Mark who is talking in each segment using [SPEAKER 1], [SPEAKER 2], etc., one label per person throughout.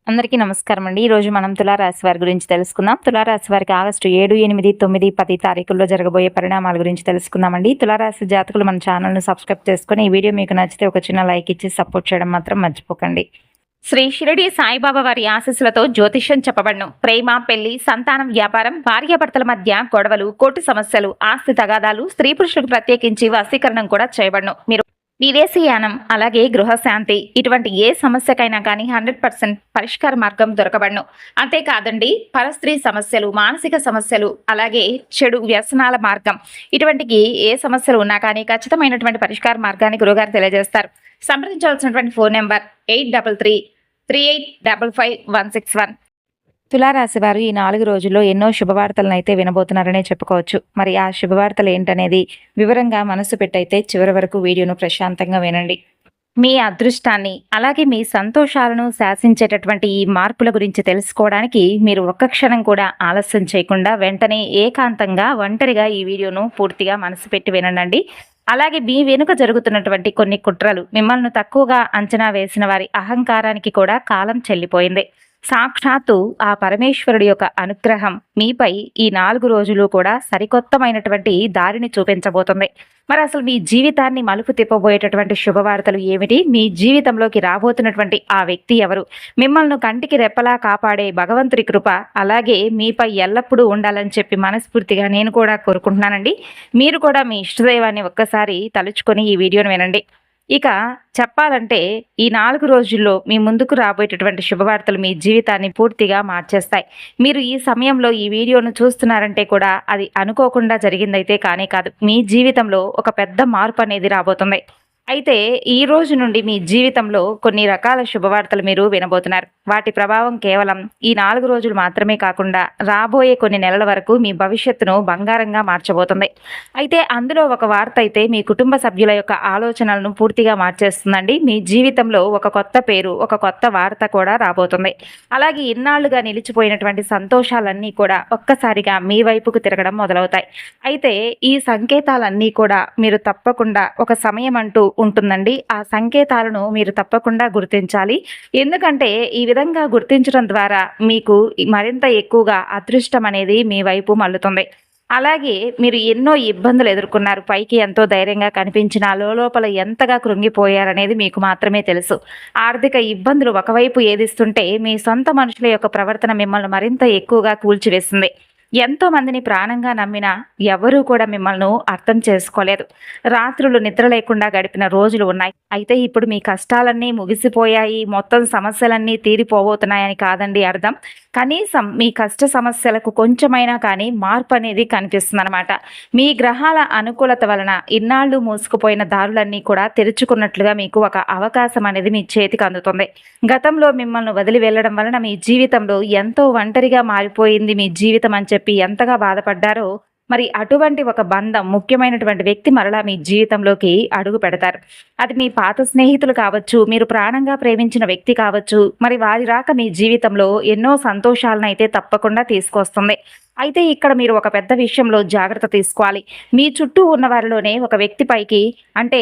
[SPEAKER 1] అందరికీ నమస్కారం అండి. ఈరోజు మనం తులారాశి వారి గురించి తెలుసుకుందాం. తులారాశి వారికి ఆగస్టు 7, 8, 9, 10 తారీఖుల్లో జరగబోయే పరిణామాల గురించి తెలుసుకుందామండి. తులారాశి జాతకులు మన ఛానల్‌ను సబ్స్క్రైబ్ చేసుకొని, ఈ వీడియో మీకు నచ్చితే ఒక చిన్న లైక్ ఇచ్చి సపోర్ట్ చేయడం మాత్రం మర్చిపోకండి. శ్రీ షిరిడి సాయిబాబా వారి ఆశీస్సులతో జ్యోతిష్యం చెప్పబడును. ప్రేమ, పెళ్లి, సంతానం, వ్యాపారం, భార్యాభర్తల మధ్య గొడవలు, కోర్టు సమస్యలు, ఆస్తి తగాదాలు, స్త్రీ పురుషులకు ప్రత్యేకించి వశీకరణం కూడా చేయబడును. మీరు విదేశీయానం, అలాగే గృహశాంతి, ఇటువంటి ఏ సమస్యకైనా కానీ 100% పరిష్కార మార్గం దొరకబడును. అంతేకాదండి, పరస్త్రీ సమస్యలు, మానసిక సమస్యలు, అలాగే చెడు వ్యసనాల మార్గం, ఇటువంటికి ఏ సమస్యలు ఉన్నా కానీ ఖచ్చితమైనటువంటి పరిష్కార మార్గాన్ని గురుగారు తెలియజేస్తారు. సంప్రదించవలసినటువంటి ఫోన్ నెంబర్ 8333855161. తులారాశి వారు ఈ 4 రోజుల్లో ఎన్నో శుభవార్తలను అయితే వినబోతున్నారనే చెప్పుకోవచ్చు. మరి ఆ శుభవార్తలు ఏంటనేది వివరంగా మనసు పెట్టయితే చివరి వరకు వీడియోను ప్రశాంతంగా వినండి. మీ అదృష్టాన్ని, అలాగే మీ సంతోషాలను శాసించేటటువంటి ఈ మార్పుల గురించి తెలుసుకోవడానికి మీరు ఒక్క క్షణం కూడా ఆలస్యం చేయకుండా వెంటనే ఏకాంతంగా ఒంటరిగా ఈ వీడియోను పూర్తిగా మనసు పెట్టి వినండి. అలాగే మీ వెనుక జరుగుతున్నటువంటి కొన్ని కుట్రలు, మిమ్మల్ని తక్కువగా అంచనా వేసిన వారి అహంకారానికి కూడా కాలం చెల్లిపోయింది. సాక్షాత్తు ఆ పరమేశ్వరుడి యొక్క అనుగ్రహం మీపై ఈ 4 రోజులు కూడా సరికొత్తమైనటువంటి దారిని చూపించబోతుంది. మరి అసలు మీ జీవితాన్ని మలుపు తిప్పబోయేటటువంటి శుభవార్తలు ఏమిటి? మీ జీవితంలోకి రాబోతున్నటువంటి ఆ వ్యక్తి ఎవరు? మిమ్మల్ని కంటికి రెప్పలా కాపాడే భగవంతుడి కృప అలాగే మీపై ఎల్లప్పుడూ ఉండాలని చెప్పి మనస్ఫూర్తిగా నేను కూడా కోరుకుంటున్నానండి. మీరు కూడా మీ ఇష్టదైవాన్ని ఒక్కసారి తలుచుకొని ఈ వీడియోను వినండి. ఇక చెప్పాలంటే ఈ 4 రోజుల్లో మీ ముందుకు రాబోయేటటువంటి శుభవార్తలు మీ జీవితాన్ని పూర్తిగా మార్చేస్తాయి. మీరు ఈ సమయంలో ఈ వీడియోను చూస్తున్నారంటే కూడా అది అనుకోకుండా జరిగిందైతే కానే కాదు. మీ జీవితంలో ఒక పెద్ద మార్పు అనేది రాబోతుంది. అయితే ఈ రోజు నుండి మీ జీవితంలో కొన్ని రకాల శుభవార్తలు మీరు వినబోతున్నారు. వాటి ప్రభావం కేవలం ఈ 4 రోజులు మాత్రమే కాకుండా రాబోయే కొన్ని నెలల వరకు మీ భవిష్యత్తును బంగారంగా మార్చబోతుంది. అయితే అందులో ఒక వార్త అయితే మీ కుటుంబ సభ్యుల యొక్క ఆలోచనలను పూర్తిగా మార్చేస్తుందండి. మీ జీవితంలో ఒక కొత్త పేరు, ఒక కొత్త వార్త కూడా రాబోతుంది. అలాగే ఇన్నాళ్లుగా నిలిచిపోయినటువంటి సంతోషాలన్నీ కూడా ఒక్కసారిగా మీ వైపుకు తిరగడం మొదలవుతాయి. అయితే ఈ సంకేతాలన్నీ కూడా మీరు తప్పకుండా ఒక సమయం అంటూ ఉంటుందండి. ఆ సంకేతాలను మీరు తప్పకుండా గుర్తించాలి. ఎందుకంటే ఈ విధంగా గుర్తించడం ద్వారా మీకు మరింత ఎక్కువగా అదృష్టం అనేది మీ వైపు మల్లుతుంది. అలాగే మీరు ఎన్నో ఇబ్బందులు ఎదుర్కొన్నారు. పైకి ఎంతో ధైర్యంగా కనిపించినా లోపల ఎంతగా కృంగిపోయారనేది మీకు మాత్రమే తెలుసు. ఆర్థిక ఇబ్బందులు ఒకవైపు ఏదిస్తుంటే మీ సొంత మనుషుల యొక్క ప్రవర్తన మిమ్మల్ని మరింత ఎక్కువగా కూల్చివేస్తుంది. ఎంతో మందిని ప్రాణంగా నమ్మినా ఎవరూ కూడా మిమ్మల్ని అర్థం చేసుకోలేదు. రాత్రులు నిద్ర లేకుండా గడిపిన రోజులు ఉన్నాయి. అయితే ఇప్పుడు మీ కష్టాలన్నీ ముగిసిపోయాయి, మొత్తం సమస్యలన్నీ తీరిపోబోతున్నాయని కాదండి అర్థం. కనీసం మీ కష్ట సమస్యలకు కొంచెమైనా కానీ మార్పు అనేది కనిపిస్తుందన్నమాట. మీ గ్రహాల అనుకూలత వలన ఇన్నాళ్ళు మూసుకుపోయిన దారులన్నీ కూడా తెరుచుకున్నట్లుగా మీకు ఒక అవకాశం అనేది మీ చేతికి అందుతుంది. గతంలో మిమ్మల్ని వదిలి వెళ్ళడం వలన మీ జీవితంలో ఎంతో ఒంటరిగా మారిపోయింది మీ జీవితం అని చెప్పి ఎంతగా బాధపడ్డారో, మరి అటువంటి ఒక బంధం, ముఖ్యమైనటువంటి వ్యక్తి మరలా మీ జీవితంలోకి అడుగు పెడతారు. అది మీ పాత స్నేహితులు కావచ్చు, మీరు ప్రాణంగా ప్రేమించిన వ్యక్తి కావచ్చు. మరి వారి రాక మీ జీవితంలో ఎన్నో సంతోషాలను అయితే తప్పకుండా తీసుకొస్తుంది. అయితే ఇక్కడ మీరు ఒక పెద్ద విషయంలో జాగ్రత్త తీసుకోవాలి. మీ చుట్టూ ఉన్న వారిలోనే ఒక వ్యక్తి పైకి, అంటే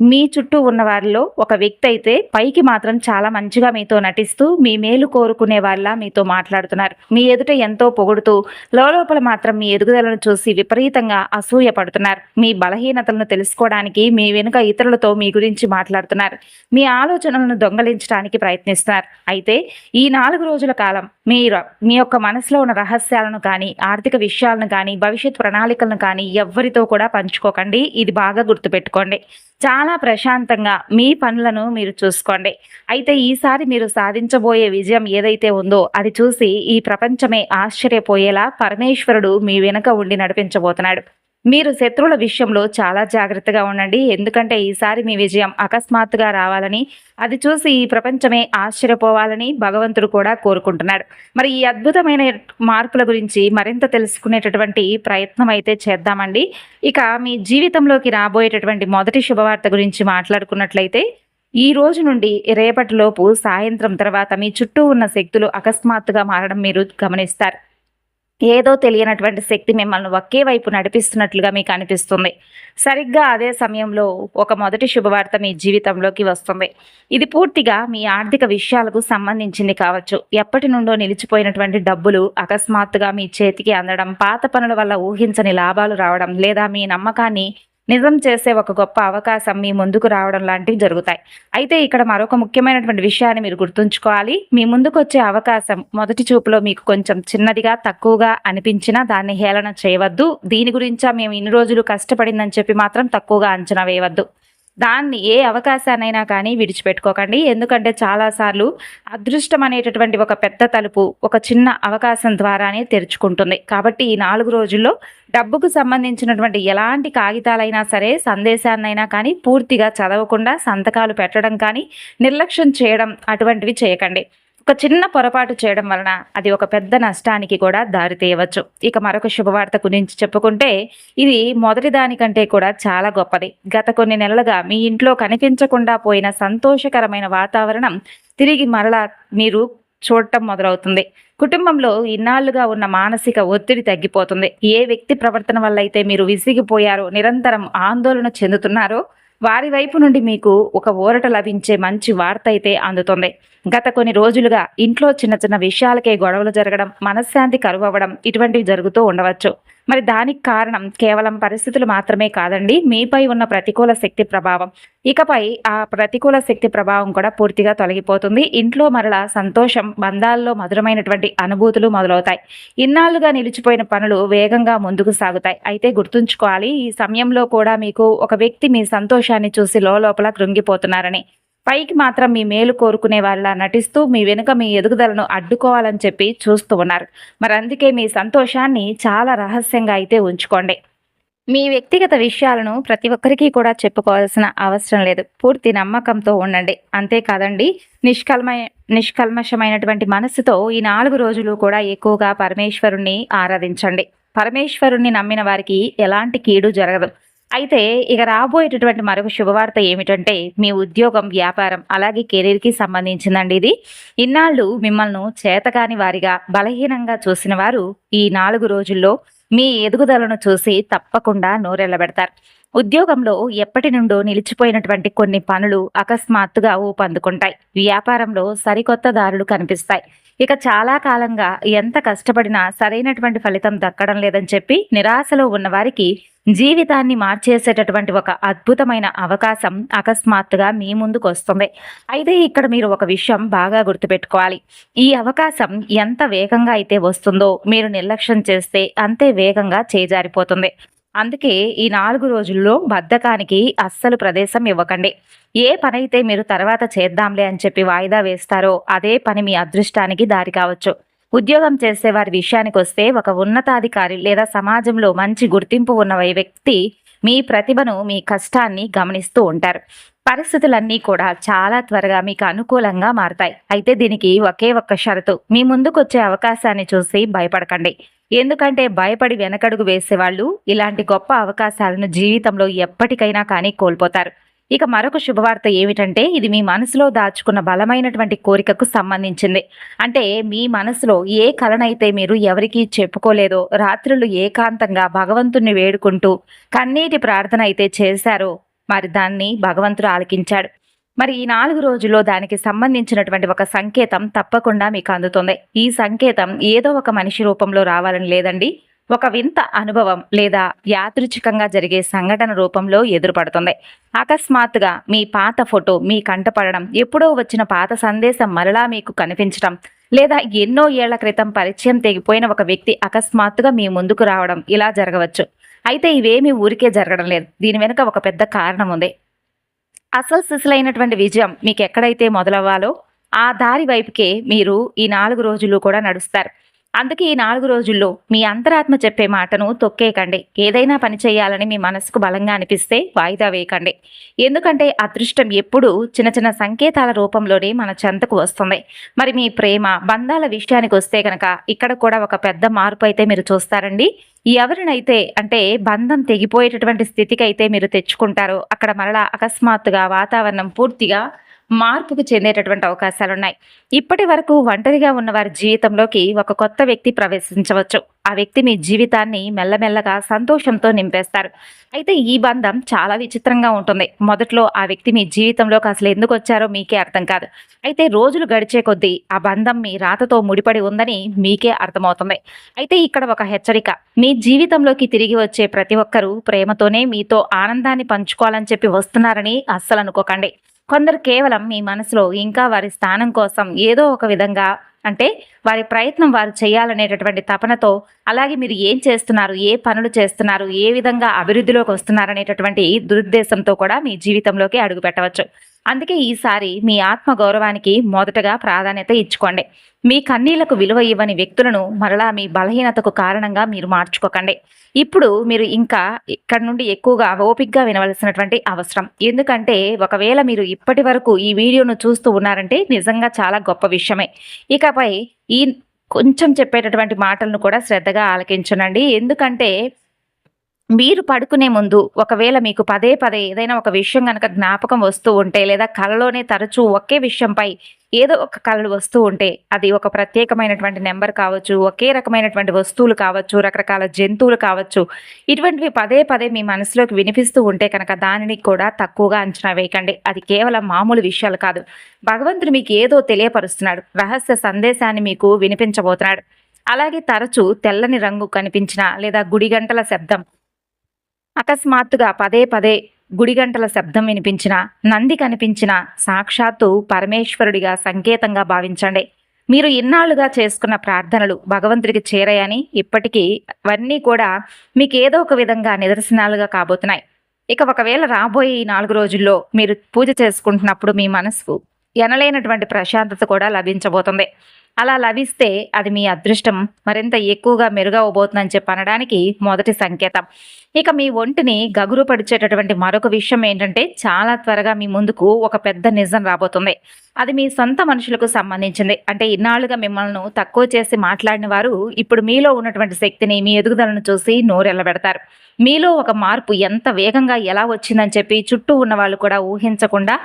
[SPEAKER 1] మీ చుట్టూ ఉన్న వారిలో ఒక వ్యక్తి అయితే పైకి మాత్రం చాలా మంచిగా మీతో నటిస్తూ మీ మేలు కోరుకునే వాళ్ళ మీతో మాట్లాడుతున్నారు. మీ ఎదుట ఎంతో పొగుడుతూ లోపల మాత్రం మీ ఎదుగుదలను చూసి విపరీతంగా అసూయ పడుతున్నారు. మీ బలహీనతలను తెలుసుకోవడానికి మీ వెనుక ఇతరులతో మీ గురించి మాట్లాడుతున్నారు. మీ ఆలోచనలను దొంగలించడానికి ప్రయత్నిస్తున్నారు. అయితే ఈ 4 రోజుల కాలం మీరు మీ యొక్క మనసులో ఉన్న రహస్యాలను కానీ, ఆర్థిక విషయాలను కానీ, భవిష్యత్ ప్రణాళికలను కానీ ఎవ్వరితో కూడా పంచుకోకండి. ఇది బాగా గుర్తుపెట్టుకోండి. చాలా ప్రశాంతంగా మీ పనులను మీరు చూసుకోండి. అయితే ఈసారి మీరు సాధించబోయే విజయం ఏదైతే ఉందో అది చూసి ఈ ప్రపంచమే ఆశ్చర్యపోయేలా పరమేశ్వరుడు మీ వెనుక ఉండి నడిపించబోతున్నాడు. మీరు శత్రువుల విషయంలో చాలా జాగ్రత్తగా ఉండండి. ఎందుకంటే ఈసారి మీ విజయం అకస్మాత్తుగా రావాలని, అది చూసి ఈ ప్రపంచమే ఆశ్చర్యపోవాలని భగవంతుడు కూడా కోరుకుంటున్నాడు. మరి ఈ అద్భుతమైన మార్పుల గురించి మరింత తెలుసుకునేటటువంటి ప్రయత్నం అయితే చేద్దామండి. ఇక మీ జీవితంలోకి రాబోయేటటువంటి మొదటి శుభవార్త గురించి మాట్లాడుకున్నట్లయితే, ఈ రోజు నుండి రేపటిలోపు సాయంత్రం తర్వాత మీ చుట్టూ ఉన్న శక్తులు అకస్మాత్తుగా మారడం మీరు గమనిస్తారు. ఏదో తెలియనటువంటి శక్తి మిమ్మల్ని ఒకే వైపు నడిపిస్తున్నట్లుగా మీకు అనిపిస్తుంది. సరిగ్గా అదే సమయంలో ఒక మొదటి శుభవార్త మీ జీవితంలోకి వస్తుంది. ఇది పూర్తిగా మీ ఆర్థిక విషయాలకు సంబంధించింది కావచ్చు. ఎప్పటి నుండో నిలిచిపోయినటువంటి డబ్బులు అకస్మాత్తుగా మీ చేతికి అందడం, పాత పనుల వల్ల ఊహించని లాభాలు రావడం, లేదా మీ నమ్మకాన్ని నిజం చేసే ఒక గొప్ప అవకాశం మీ ముందుకు రావడం లాంటివి జరుగుతాయి. అయితే ఇక్కడ మరొక ముఖ్యమైనటువంటి విషయాన్ని మీరు గుర్తుంచుకోవాలి. మీ ముందుకొచ్చే అవకాశం మొదటి చూపులో మీకు కొంచెం చిన్నదిగా, తక్కువగా అనిపించినా దాన్ని హేళన చేయవద్దు. దీని గురించా మేము ఇన్ని రోజులు కష్టపడిందని చెప్పి మాత్రం తక్కువగా అంచనా వేయవద్దు. దాన్ని ఏ అవకాశాన్నైనా కానీ విడిచిపెట్టుకోకండి. ఎందుకంటే చాలాసార్లు అదృష్టం అనేటటువంటి ఒక పెద్ద తలుపు ఒక చిన్న అవకాశం ద్వారానే తెరుచుకుంటుంది. కాబట్టి ఈ 4 రోజుల్లో డబ్బుకు సంబంధించినటువంటి ఎలాంటి కాగితాలైనా సరే, సందేశాన్నైనా కానీ పూర్తిగా చదవకుండా సంతకాలు పెట్టడం కానీ, నిర్లక్ష్యం చేయడం అటువంటివి చేయకండి. ఒక చిన్న పొరపాటు చేయడం వలన అది ఒక పెద్ద నష్టానికి కూడా దారితీయవచ్చు. ఇక మరొక శుభవార్త గురించి చెప్పుకుంటే, ఇది మొదటి దానికంటే కూడా చాలా గొప్పది. గత కొన్ని నెలలుగా మీ ఇంట్లో కనిపించకుండా పోయిన సంతోషకరమైన వాతావరణం తిరిగి మరలా మీరు చూడటం మొదలవుతుంది. కుటుంబంలో ఇన్నాళ్లుగా ఉన్న మానసిక ఒత్తిడి తగ్గిపోతుంది. ఏ వ్యక్తి ప్రవర్తన వల్ల అయితే మీరు విసిగిపోయారో, నిరంతరం ఆందోళన చెందుతున్నారో వారి వైపు నుండి మీకు ఒక ఊరట లభించే మంచి వార్త అయితే అందుతుంది. గత కొన్ని రోజులుగా ఇంట్లో చిన్న చిన్న విషయాలకే గొడవలు జరగడం, మనశ్శాంతి కరువవ్వడం ఇటువంటివి జరుగుతూ ఉండవచ్చు. మరి దానికి కారణం కేవలం పరిస్థితులు మాత్రమే కాదండి, మీపై ఉన్న ప్రతికూల శక్తి ప్రభావం. ఇకపై ఆ ప్రతికూల శక్తి ప్రభావం కూడా పూర్తిగా తొలగిపోతుంది. ఇంట్లో మరలా సంతోషం, బంధాల్లో మధురమైనటువంటి అనుభూతులు మొదలవుతాయి. ఇన్నాళ్లుగా నిలిచిపోయిన పనులు వేగంగా ముందుకు సాగుతాయి. అయితే గుర్తుంచుకోవాలి, ఈ సమయంలో కూడా మీకు ఒక వ్యక్తి మీ సంతోషాన్ని చూసి లోపల కృంగిపోతున్నారని. పైకి మాత్రం మీ మేలు కోరుకునే వాళ్ళ నటిస్తూ మీ వెనుక మీ ఎదుగుదలను అడ్డుకోవాలని చెప్పి చూస్తూ ఉన్నారు. మరి అందుకే మీ సంతోషాన్ని చాలా రహస్యంగా అయితే ఉంచుకోండి. మీ వ్యక్తిగత విషయాలను ప్రతి ఒక్కరికి కూడా చెప్పుకోవాల్సిన అవసరం లేదు. పూర్తి నమ్మకంతో ఉండండి. అంతేకాదండి, నిష్కల్మషమైనటువంటి మనస్సుతో ఈ 4 రోజులు కూడా ఎక్కువగా పరమేశ్వరుణ్ణి ఆరాధించండి. పరమేశ్వరుణ్ణి నమ్మిన వారికి ఎలాంటి కీడు జరగదు. అయితే ఇక రాబోయేటటువంటి మరొక శుభవార్త ఏమిటంటే, మీ ఉద్యోగం, వ్యాపారం అలాగే కెరీర్కి సంబంధించిందండి ఇది. ఇన్నాళ్ళు మిమ్మల్ని చేతకాని వారిగా, బలహీనంగా చూసిన వారు ఈ 4 రోజుల్లో మీ ఎదుగుదలను చూసి తప్పకుండా నోరెళ్లబెడతారు. ఉద్యోగంలో ఎప్పటి నుండో నిలిచిపోయినటువంటి కొన్ని పనులు అకస్మాత్తుగా ఊపందుకుంటాయి. వ్యాపారంలో సరికొత్త దారులు కనిపిస్తాయి. ఇక చాలా కాలంగా ఎంత కష్టపడినా సరైనటువంటి ఫలితం దక్కడం లేదని చెప్పి నిరాశలో ఉన్న వారికి జీవితాన్ని మార్చేసేటటువంటి ఒక అద్భుతమైన అవకాశం అకస్మాత్తుగా మీ ముందుకు వస్తుంది. అయితే ఇక్కడ మీరు ఒక విషయం బాగా గుర్తుపెట్టుకోవాలి. ఈ అవకాశం ఎంత వేగంగా అయితే వస్తుందో మీరు నిర్లక్ష్యం చేస్తే అంతే వేగంగా చేజారిపోతుంది. అందుకే ఈ 4 రోజుల్లో బద్ధకానికి అస్సలు ప్రదేశం ఇవ్వకండి. ఏ పనైతే మీరు తర్వాత చేద్దాంలే అని చెప్పి వాయిదా వేస్తారో అదే పని మీ అదృష్టానికి దారి కావచ్చు. ఉద్యోగం చేసే వారి విషయానికి వస్తే, ఒక ఉన్నతాధికారి లేదా సమాజంలో మంచి గుర్తింపు ఉన్న వ్యక్తి మీ ప్రతిభను, మీ కష్టాన్ని గమనిస్తూ ఉంటారు. పరిస్థితులన్నీ కూడా చాలా త్వరగా మీకు అనుకూలంగా మారతాయి. అయితే దీనికి ఒకే ఒక్క షరతు, మీ ముందుకొచ్చే అవకాశాన్ని చూసి భయపడకండి. ఎందుకంటే భయపడి వెనకడుగు వేసేవాళ్ళు ఇలాంటి గొప్ప అవకాశాలను జీవితంలో ఎప్పటికైనా కానీ కోల్పోతారు. ఇక మరొక శుభవార్త ఏమిటంటే, ఇది మీ మనసులో దాచుకున్న బలమైనటువంటి కోరికకు సంబంధించింది. అంటే మీ మనసులో ఏ కలనైతే మీరు ఎవరికీ చెప్పుకోలేదో, రాత్రులు ఏకాంతంగా భగవంతుణ్ణి వేడుకుంటూ కన్నీటి ప్రార్థన అయితే చేశారో, మరి దాన్ని భగవంతుడు ఆలకించాడు. మరి ఈ 4 రోజుల్లో దానికి సంబంధించినటువంటి ఒక సంకేతం తప్పకుండా మీకు అందుతుంది. ఈ సంకేతం ఏదో ఒక మనిషి రూపంలో రావాలని లేదండి, ఒక వింత అనుభవం లేదా యాదృచ్ఛికంగా జరిగే సంఘటన రూపంలో ఎదురుపడుతుంది. అకస్మాత్తుగా మీ పాత ఫోటో మీ కంటపడడం, ఎప్పుడో వచ్చిన పాత సందేశం మరలా మీకు కనిపించడం, లేదా ఎన్నో ఏళ్ల క్రితం పరిచయం తెగిపోయిన ఒక వ్యక్తి అకస్మాత్తుగా మీ ముందుకు రావడం, ఇలా జరగవచ్చు. అయితే ఇవేమీ ఊరికే జరగడం లేదు. దీని వెనుక ఒక పెద్ద కారణం ఉంది. అసలు సిసలైనటువంటి విజయం మీకు ఎక్కడైతే మొదలవ్వాలో ఆ దారి వైపుకే మీరు ఈ 4 రోజులు కూడా నడుస్తారు. అందుకే ఈ 4 రోజుల్లో మీ అంతరాత్మ చెప్పే మాటను తొక్కేయకండి. ఏదైనా పని చేయాలని మీ మనసుకు బలంగా అనిపిస్తే వాయిదా వేయకండి. ఎందుకంటే అదృష్టం ఎప్పుడూ చిన్న చిన్న సంకేతాల రూపంలోనే మన చెంతకు వస్తుంది. మరి మీ ప్రేమ, బంధాల విషయానికి వస్తే కనుక ఇక్కడ కూడా ఒక పెద్ద మార్పు అయితే మీరు చూస్తారండి. ఎవరినైతే అంటే బంధం తెగిపోయేటటువంటి స్థితికి అయితే మీరు తెచ్చుకుంటారో, అక్కడ మరలా అకస్మాత్తుగా వాతావరణం పూర్తిగా మార్పుకు చెందేటటువంటి అవకాశాలున్నాయి. ఇప్పటి వరకు ఒంటరిగా ఉన్న వారి జీవితంలోకి ఒక కొత్త వ్యక్తి ప్రవేశించవచ్చు. ఆ వ్యక్తి మీ జీవితాన్ని మెల్లమెల్లగా సంతోషంతో నింపేస్తారు. అయితే ఈ బంధం చాలా విచిత్రంగా ఉంటుంది. మొదట్లో ఆ వ్యక్తి మీ జీవితంలోకి అసలు ఎందుకు వచ్చారో మీకే అర్థం కాదు. అయితే రోజులు గడిచే కొద్దీ ఆ బంధం మీ రాతతో ముడిపడి ఉందని మీకే అర్థమవుతుంది. అయితే ఇక్కడ ఒక హెచ్చరిక. మీ జీవితంలోకి తిరిగి వచ్చే ప్రతి ఒక్కరూ ప్రేమతోనే మీతో ఆనందాన్ని పంచుకోవాలని చెప్పి వస్తున్నారని అస్సలు అనుకోకండి. కొందరు కేవలం మీ మనసులో ఇంకా వారి స్థానం కోసం ఏదో ఒక విధంగా, అంటే వారి ప్రయత్నం వారు చేయాలనేటటువంటి తపనతో, అలాగే మీరు ఏం చేస్తున్నారు, ఏ పనులు చేస్తున్నారు, ఏ విధంగా అభివృద్ధిలోకి వస్తున్నారనేటటువంటి దురుద్దేశంతో కూడా మీ జీవితంలోకి అడుగు పెట్టవచ్చు. అందుకే ఈసారి మీ ఆత్మ గౌరవానికి మొదటగా ప్రాధాన్యత ఇచ్చుకోండి. మీ కన్నీళ్లకు విలువ ఇవ్వని వ్యక్తులను మరలా మీ బలహీనతకు కారణంగా మీరు మార్చుకోకండి. ఇప్పుడు మీరు ఇంకా ఇక్కడ నుండి ఎక్కువగా ఓపికగా వినవలసినటువంటి అవసరం. ఎందుకంటే ఒకవేళ మీరు ఇప్పటి వరకు ఈ వీడియోను చూస్తూ ఉన్నారంటే నిజంగా చాలా గొప్ప విషయమే. ఇకపై ఈ కొంచెం చెప్పేటటువంటి మాటలను కూడా శ్రద్ధగా ఆలకించనండి. ఎందుకంటే మీరు పడుకునే ముందు ఒకవేళ మీకు పదే పదే ఏదైనా ఒక విషయం గనక జ్ఞాపకం వస్తూ ఉంటే, లేదా కలలోనే తరచూ ఒకే విషయంపై ఏదో ఒక కలలు వస్తూ ఉంటే, అది ఒక ప్రత్యేకమైనటువంటి నెంబర్ కావచ్చు, ఒకే రకమైనటువంటి వస్తువులు కావచ్చు, రకరకాల జంతువులు కావచ్చు, ఇటువంటివి పదే పదే మీ మనసులోకి వినిపిస్తూ ఉంటే కనుక దానిని కూడా తక్కువగా అంచనా వేయకండి. అది కేవలం మామూలు విషయాలు కాదు. భగవంతుడు మీకు ఏదో తెలియపరుస్తున్నాడు. రహస్య సందేశాన్ని మీకు వినిపించబోతున్నాడు. అలాగే తరచూ తెల్లని రంగు కనిపించిన, లేదా గుడిగంటల శబ్దం అకస్మాత్తుగా పదే పదే గుడిగంటల శబ్దం వినిపించిన, నంది కనిపించిన సాక్షాత్తు పరమేశ్వరుడిగా సంకేతంగా భావించండి. మీరు ఇన్నాళ్లుగా చేసుకున్న ప్రార్థనలు భగవంతుడికి చేరాయని, ఇప్పటికీ అవన్నీ కూడా మీకు ఏదో ఒక విధంగా నిదర్శనాలుగా కాబోతున్నాయి. ఇక ఒకవేళ రాబోయే ఈ 4 రోజుల్లో మీరు పూజ చేసుకుంటున్నప్పుడు మీ మనసుకు ఎనలేనటువంటి ప్రశాంతత కూడా లభించబోతుంది. అలా లభిస్తే అది మీ అదృష్టం మరింత ఎక్కువగా మెరుగవబోతుందని చెప్పి అనడానికి మొదటి సంకేతం. ఇక మీ ఒంటిని గగురుపరిచేటటువంటి మరొక విషయం ఏంటంటే, చాలా త్వరగా మీ ముందుకు ఒక పెద్ద నిజం రాబోతుంది. అది మీ సొంత మనుషులకు సంబంధించింది. అంటే ఇన్నాళ్లుగా మిమ్మల్ని తక్కువ చేసి మాట్లాడిన వారు ఇప్పుడు మీలో ఉన్నటువంటి శక్తిని, మీ ఎదుగుదలను చూసి నోరెళ్లబెడతారు. మీలో ఒక మార్పు ఎంత వేగంగా ఎలా వచ్చిందని చెప్పి చుట్టూ ఉన్న వాళ్ళు కూడా ఊహించకుండా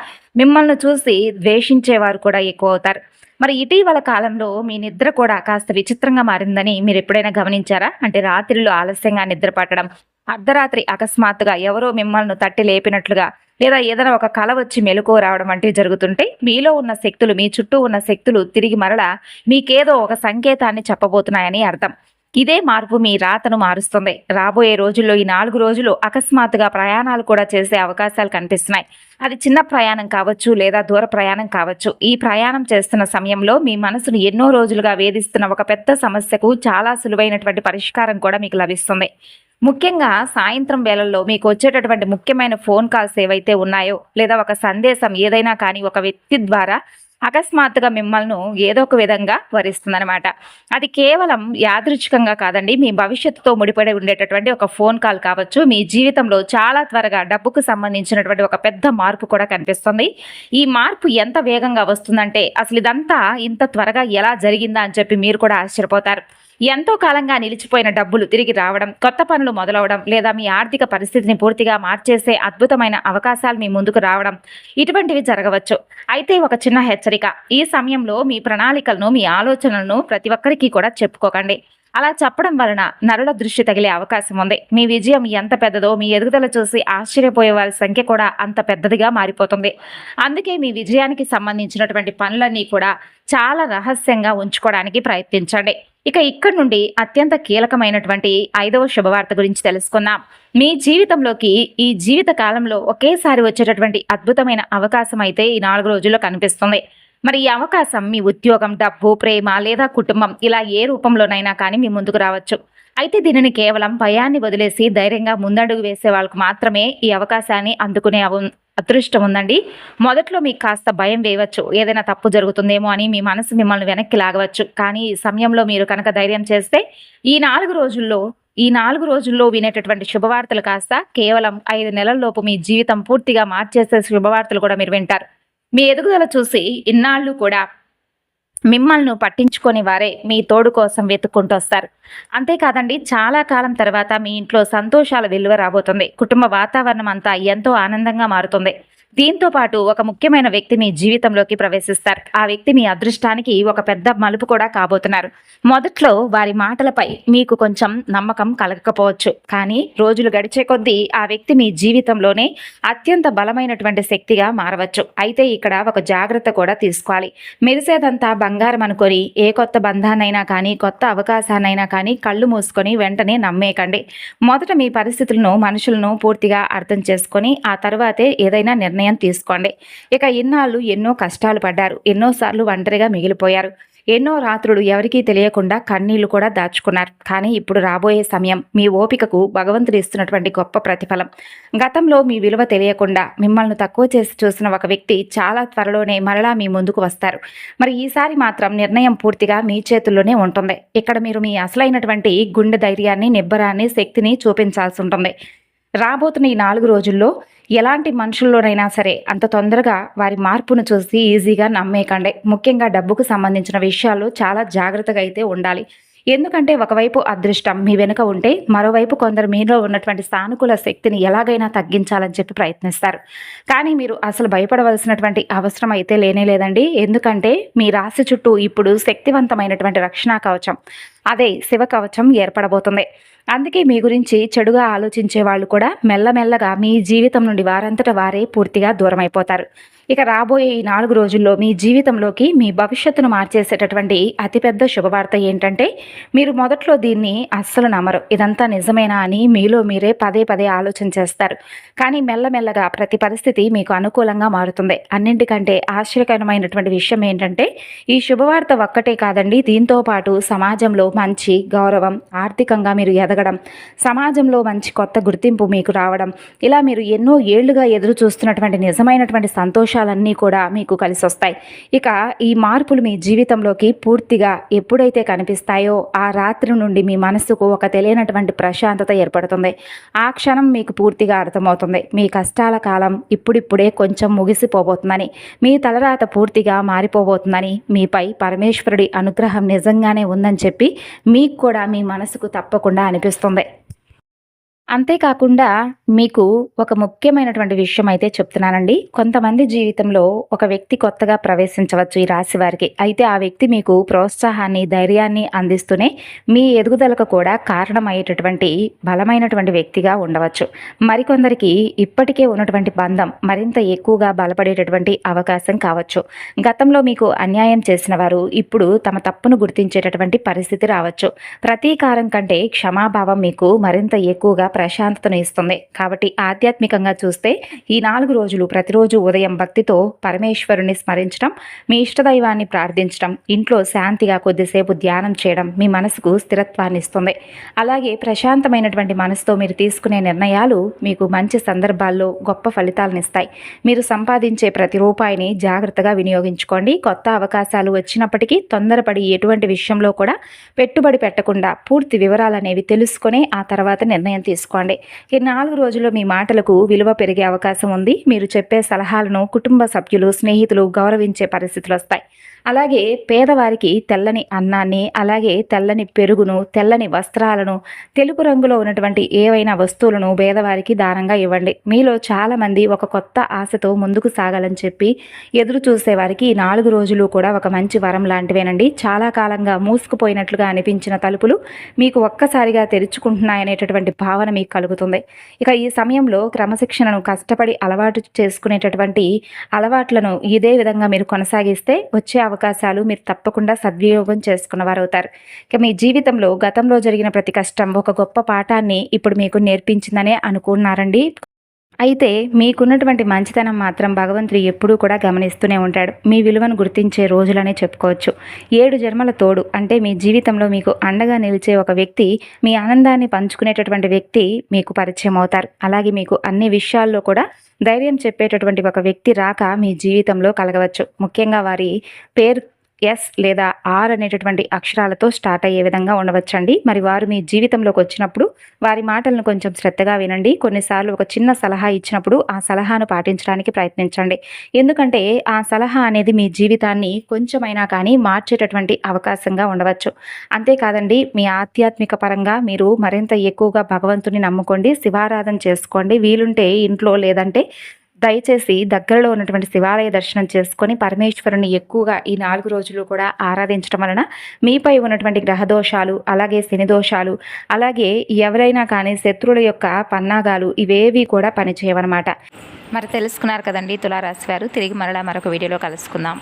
[SPEAKER 1] మిమ్మల్ని చూసి ద్వేషించేవారు కూడా ఎక్కువ అవుతారు. మరి ఇటీవల కాలంలో మీ నిద్ర కూడా కాస్త విచిత్రంగా మారిందని మీరు ఎప్పుడైనా గమనించారా? అంటే రాత్రిలో ఆలస్యంగా నిద్ర పట్టడం, అర్ధరాత్రి అకస్మాత్తుగా ఎవరో మిమ్మల్ని తట్టి లేపినట్లుగా, లేదా ఏదైనా ఒక కల వచ్చి మెలకువ రావడం వంటివి జరుగుతుంటే, మీలో ఉన్న శక్తులు, మీ చుట్టూ ఉన్న శక్తులు తిరిగి మరలా మీకేదో ఒక సంకేతాన్ని చెప్పబోతున్నాయని అర్థం. ఇదే మార్పు మీ రాతను మారుస్తుంది. రాబోయే రోజుల్లో ఈ 4 రోజులు అకస్మాత్తుగా ప్రయాణాలు కూడా చేసే అవకాశాలు కనిపిస్తున్నాయి. అది చిన్న ప్రయాణం కావచ్చు, లేదా దూర ప్రయాణం కావచ్చు. ఈ ప్రయాణం చేస్తున్న సమయంలో మీ మనసును ఎన్నో రోజులుగా వేధిస్తున్న ఒక పెద్ద సమస్యకు చాలా సులువైనటువంటి పరిష్కారం కూడా మీకు లభిస్తుంది. ముఖ్యంగా సాయంత్రం వేళల్లో మీకు వచ్చేటటువంటి ముఖ్యమైన ఫోన్ కాల్స్ ఏవైతే ఉన్నాయో, లేదా ఒక సందేశం ఏదైనా కానీ ఒక వ్యక్తి ద్వారా అకస్మాత్తుగా మిమ్మల్ని ఏదో ఒక విధంగా వరిస్తుందనమాట. అది కేవలం యాదృచ్ఛికంగా కాదండి, మీ భవిష్యత్తుతో ముడిపడి ఉండేటటువంటి ఒక ఫోన్ కాల్ కావచ్చు. మీ జీవితంలో చాలా త్వరగా డబ్బుకు సంబంధించినటువంటి ఒక పెద్ద మార్పు కూడా కనిపిస్తుంది. ఈ మార్పు ఎంత వేగంగా వస్తుందంటే, అసలు ఇదంతా ఇంత త్వరగా ఎలా జరిగిందా అని చెప్పి మీరు కూడా ఆశ్చర్యపోతారు. ఎంతో కాలంగా నిలిచిపోయిన డబ్బులు తిరిగి రావడం, కొత్త పనులు మొదలవడం, లేదా మీ ఆర్థిక పరిస్థితిని పూర్తిగా మార్చేసే అద్భుతమైన అవకాశాలు మీ ముందుకు రావడం, ఇటువంటివి జరగవచ్చు. అయితే ఒక చిన్న హెచ్చరిక. ఈ సమయంలో మీ ప్రణాళికలను, మీ ఆలోచనలను ప్రతి ఒక్కరికి కూడా చెప్పుకోకండి. అలా చెప్పడం వలన నరుల దృష్టి తగిలే అవకాశం ఉంది. మీ విజయం ఎంత పెద్దదో మీ ఎదుగుదల చూసి ఆశ్చర్యపోయే వారి సంఖ్య కూడా అంత పెద్దదిగా మారిపోతుంది. అందుకే మీ విజయానికి సంబంధించినటువంటి పనులన్నీ కూడా చాలా రహస్యంగా ఉంచుకోవడానికి ప్రయత్నించండి. ఇక ఇక్కడి నుండి అత్యంత కీలకమైనటువంటి 5వ శుభవార్త గురించి తెలుసుకుందాం. మీ జీవితంలోకి ఈ జీవిత కాలంలో ఒకేసారి వచ్చేటటువంటి అద్భుతమైన అవకాశం అయితే ఈ 4 రోజుల్లో కనిపిస్తుంది. మరి ఈ అవకాశం మీ ఉద్యోగం, డబ్బు, ప్రేమ లేదా కుటుంబం, ఇలా ఏ రూపంలోనైనా కానీ మీ ముందుకు రావచ్చు. అయితే దీనిని కేవలం భయాన్ని వదిలేసి ధైర్యంగా ముందడుగు వేసే వాళ్ళకు మాత్రమే ఈ అవకాశాన్ని అందుకునే అదృష్టం ఉందండి. మొదట్లో మీకు కాస్త భయం వేయవచ్చు, ఏదైనా తప్పు జరుగుతుందేమో అని మీ మనసు మిమ్మల్ని వెనక్కి లాగవచ్చు. కానీ ఈ సమయంలో మీరు కనుక ధైర్యం చేస్తే ఈ 4 రోజుల్లో వినేటటువంటి శుభవార్తలు కాస్త కేవలం 5 నెలల్లోపు మీ జీవితం పూర్తిగా మార్చేసే శుభవార్తలు కూడా మీరు వింటారు. మీ ఎదుగుదల చూసి ఇన్నాళ్ళు కూడా మిమ్మల్ని పట్టించుకొని వారే మీ తోడు కోసం వెతుక్కుంటూ వస్తారు. అంతేకాదండి, చాలా కాలం తర్వాత మీ ఇంట్లో సంతోషాల వెలువ రాబోతుంది. కుటుంబ వాతావరణం అంతా ఎంతో ఆనందంగా మారుతుంది. దీంతో పాటు ఒక ముఖ్యమైన వ్యక్తి మీ జీవితంలోకి ప్రవేశిస్తారు. ఆ వ్యక్తి మీ అదృష్టానికి ఒక పెద్ద మలుపు కూడా కాబోతున్నారు. మొదట్లో వారి మాటలపై మీకు కొంచెం నమ్మకం కలగకపోవచ్చు. కానీ రోజులు గడిచే కొద్దీ ఆ వ్యక్తి మీ జీవితంలోనే అత్యంత బలమైనటువంటి శక్తిగా మారవచ్చు. అయితే ఇక్కడ ఒక జాగ్రత్త కూడా తీసుకోవాలి. మెరిసేదంతా బంగారం అనుకొని ఏ కొత్త బంధాన్నైనా కానీ, కొత్త అవకాశాన్నైనా కానీ కళ్ళు మూసుకొని వెంటనే నమ్మేయకండి. మొదట మీ పరిస్థితులను, మనుషులను పూర్తిగా అర్థం చేసుకొని ఆ తరువాతే ఏదైనా నిర్ణయం తీసుకోండి. ఇక ఇన్నాళ్ళు ఎన్నో కష్టాలు పడ్డారు. ఎన్నోసార్లు ఒంటరిగా మిగిలిపోయారు. ఎన్నో రాత్రులు ఎవరికీ తెలియకుండా కన్నీళ్లు కూడా దాచుకున్నారు. కానీ ఇప్పుడు రాబోయే సమయం మీ ఓపికకు భగవంతుడు ఇస్తున్నటువంటి గొప్ప ప్రతిఫలం. గతంలో మీ విలువ తెలియకుండా మిమ్మల్ని తక్కువ చేసి చూసిన ఒక వ్యక్తి చాలా త్వరలోనే మరలా మీ ముందుకు వస్తారు. మరి ఈసారి మాత్రం నిర్ణయం పూర్తిగా మీ చేతుల్లోనే ఉంటుంది. ఇక్కడ మీరు మీ అసలైనటువంటి గుండె ధైర్యాన్ని, నిబ్బరాన్ని, శక్తిని చూపించాల్సి ఉంటుంది. రాబోతున్న ఈ 4 రోజుల్లో ఎలాంటి మనుషుల్లోనైనా సరే అంత తొందరగా వారి మార్పును చూసి ఈజీగా నమ్మేయకండి. ముఖ్యంగా డబ్బుకు సంబంధించిన విషయాల్లో చాలా జాగ్రత్తగా అయితే ఉండాలి. ఎందుకంటే ఒకవైపు అదృష్టం మీ వెనుక ఉంటే మరోవైపు కొందరు మీలో ఉన్నటువంటి సానుకూల శక్తిని ఎలాగైనా తగ్గించాలని చెప్పి ప్రయత్నిస్తారు. కానీ మీరు అసలు భయపడవలసినటువంటి అవసరం అయితే లేనే లేదండి. ఎందుకంటే మీ రాశి చుట్టూ ఇప్పుడు శక్తివంతమైనటువంటి రక్షణ కవచం, అదే శివ కవచం ఏర్పడబోతుంది. అందుకే మీ గురించి చెడుగా ఆలోచించే వాళ్ళు కూడా మెల్లమెల్లగా మీ జీవితం నుండి వారంతట వారే పూర్తిగా దూరమైపోతారు. ఇక రాబోయే ఈ 4 రోజుల్లో మీ జీవితంలోకి మీ భవిష్యత్తును మార్చేసేటటువంటి అతిపెద్ద శుభవార్త ఏంటంటే, మీరు మొదట్లో దీన్ని అస్సలు నమ్మరు. ఇదంతా నిజమేనా అని మీలో మీరే పదే పదే ఆలోచన చేస్తారు. కానీ మెల్లమెల్లగా ప్రతి పరిస్థితి మీకు అనుకూలంగా మారుతుంది. అన్నింటికంటే ఆశ్చర్యకరమైనటువంటి విషయం ఏంటంటే, ఈ శుభవార్త ఒక్కటే కాదండి, దీంతో పాటు సమాజంలో మంచి గౌరవం, ఆర్థికంగా మీరు ఎదగడం, సమాజంలో మంచి కొత్త గుర్తింపు మీకు రావడం, ఇలా మీరు ఎన్నో ఏళ్లుగా ఎదురు చూస్తున్నటువంటి నిజమైనటువంటి సంతోషాలన్నీ కూడా మీకు కలిసి వస్తాయి. ఇక ఈ మార్పులు మీ జీవితంలోకి పూర్తిగా ఎప్పుడైతే కనిపిస్తాయో ఆ రాత్రి నుండి మీ మనసుకు ఒక తెలియనటువంటి ప్రశాంతత ఏర్పడుతుంది. ఆ క్షణం మీకు పూర్తిగా అర్థమవుతుంది, మీ కష్టాల కాలం ఇప్పుడిప్పుడే కొంచెం ముగిసిపోబోతుందని, మీ తలరాత పూర్తిగా మారిపోబోతుందని, మీపై పరమేశ్వరుడి అనుగ్రహం నిజంగానే ఉందని చెప్పి మీకు కూడా మీ మనసుకు తప్పకుండా అనిపిస్తుంది. అంతేకాకుండా మీకు ఒక ముఖ్యమైనటువంటి విషయం అయితే చెప్తున్నానండి. కొంతమంది జీవితంలో ఒక వ్యక్తి కొత్తగా ప్రవేశించవచ్చు ఈ రాశి వారికి. అయితే ఆ వ్యక్తి మీకు ప్రోత్సాహాన్ని, ధైర్యాన్ని అందిస్తూనే మీ ఎదుగుదలకు కూడా కారణమయ్యేటటువంటి బలమైనటువంటి వ్యక్తిగా ఉండవచ్చు. మరికొందరికి ఇప్పటికే ఉన్నటువంటి బంధం మరింత ఎక్కువగా బలపడేటటువంటి అవకాశం కావచ్చు. గతంలో మీకు అన్యాయం చేసిన వారు ఇప్పుడు తమ తప్పును గుర్తించేటటువంటి పరిస్థితి రావచ్చు. ప్రతీకారం కంటే క్షమాభావం మీకు మరింత ఎక్కువగా ప్రశాంతతను ఇస్తుంది. కాబట్టి ఆధ్యాత్మికంగా చూస్తే ఈ 4 రోజులు ప్రతిరోజు ఉదయం భక్తితో పరమేశ్వరుని స్మరించడం, మీ ఇష్టదైవాన్ని ప్రార్థించడం, ఇంట్లో శాంతిగా కొద్దిసేపు ధ్యానం చేయడం మీ మనసుకు స్థిరత్వాన్ని ఇస్తుంది. అలాగే ప్రశాంతమైనటువంటి మనసుతో మీరు తీసుకునే నిర్ణయాలు మీకు మంచి సందర్భాల్లో గొప్ప ఫలితాలను ఇస్తాయి. మీరు సంపాదించే ప్రతి రూపాయిని జాగ్రత్తగా వినియోగించుకోండి. కొత్త అవకాశాలు వచ్చినప్పటికీ తొందరపడి ఎటువంటి విషయంలో కూడా పెట్టుబడి పెట్టకుండా పూర్తి వివరాలు అనేవి తెలుసుకొని ఆ తర్వాత నిర్ణయం తీసుకోండి. ఈ 4 రోజుల్లో మీ మాటలకు విలువ పెరిగే అవకాశం ఉంది. మీరు చెప్పే సలహాలను కుటుంబ సభ్యులు, స్నేహితులు గౌరవించే పరిస్థితులు వస్తాయి. అలాగే పేదవారికి తెల్లని అన్నాన్ని, అలాగే తెల్లని పెరుగును, తెల్లని వస్త్రాలను, తెలుపు రంగులో ఉన్నటువంటి ఏవైనా వస్తువులను పేదవారికి దానంగా ఇవ్వండి. మీలో చాలామంది ఒక కొత్త ఆశతో ముందుకు సాగాలని చెప్పి ఎదురు చూసేవారికి ఈ 4 రోజులు కూడా ఒక మంచి వరం లాంటివేనండి. చాలా కాలంగా మూసుకుపోయినట్లుగా అనిపించిన తలుపులు మీకు ఒక్కసారిగా తెరుచుకుంటున్నాయనేటటువంటి భావన మీకు కలుగుతుంది. ఇక ఈ సమయంలో క్రమశిక్షణను కష్టపడి అలవాటు చేసుకునేటటువంటి అలవాట్లను ఇదే విధంగా మీరు కొనసాగిస్తే వచ్చే అవకాశాలు మీరు తప్పకుండా సద్వినియోగం చేసుకున్నవారు అవుతారు. ఇక మీ జీవితంలో గతంలో జరిగిన ప్రతి కష్టం ఒక గొప్ప పాఠాన్ని ఇప్పుడు మీకు నేర్పించిందనే అనుకున్నారండి. అయితే మీకున్నటువంటి మంచితనం మాత్రం భగవంతుడు ఎప్పుడూ కూడా గమనిస్తూనే ఉంటాడు. మీ విలువను గుర్తించే రోజులనే చెప్పుకోవచ్చు. 7 జన్మల తోడు అంటే మీ జీవితంలో మీకు అండగా నిలిచే ఒక వ్యక్తి, మీ ఆనందాన్ని పంచుకునేటటువంటి వ్యక్తి మీకు పరిచయం అవుతారు. అలాగే మీకు అన్ని విషయాల్లో కూడా ధైర్యం చెప్పేటటువంటి ఒక వ్యక్తి రాక మీ జీవితంలో కలగవచ్చు. ముఖ్యంగా వారి పేరు ఎస్ లేదా ఆర్ అనేటటువంటి అక్షరాలతో స్టార్ట్ అయ్యే విధంగా ఉండవచ్చండి. మరి వారు మీ జీవితంలోకి వచ్చినప్పుడు వారి మాటలను కొంచెం శ్రద్ధగా వినండి. కొన్నిసార్లు ఒక చిన్న సలహా ఇచ్చినప్పుడు ఆ సలహాను పాటించడానికి ప్రయత్నించండి. ఎందుకంటే ఆ సలహా అనేది మీ జీవితాన్ని కొంచెమైనా కానీ మార్చేటటువంటి అవకాశంగా ఉండవచ్చు. అంతేకాదండి, మీ ఆధ్యాత్మిక పరంగా మీరు మరింత ఎక్కువగా భగవంతుని నమ్ముకోండి, శివారాధన చేసుకోండి. వీలుంటే ఇంట్లో లేదంటే దయచేసి దగ్గరలో ఉన్నటువంటి శివాలయ దర్శనం చేసుకొని పరమేశ్వరుని ఎక్కువగా ఈ 4 రోజులు కూడా ఆరాధించడం వలన మీపై ఉన్నటువంటి గ్రహదోషాలు, అలాగే శని దోషాలు, అలాగే ఎవరైనా కానీ శత్రువుల యొక్క పన్నాగాలు ఇవేవి కూడా పనిచేయవన్నమాట. మరి తెలుసుకున్నారు కదండి తులారాశి వారు. తిరిగి మరలా మరొక వీడియోలో కలుసుకుందాం.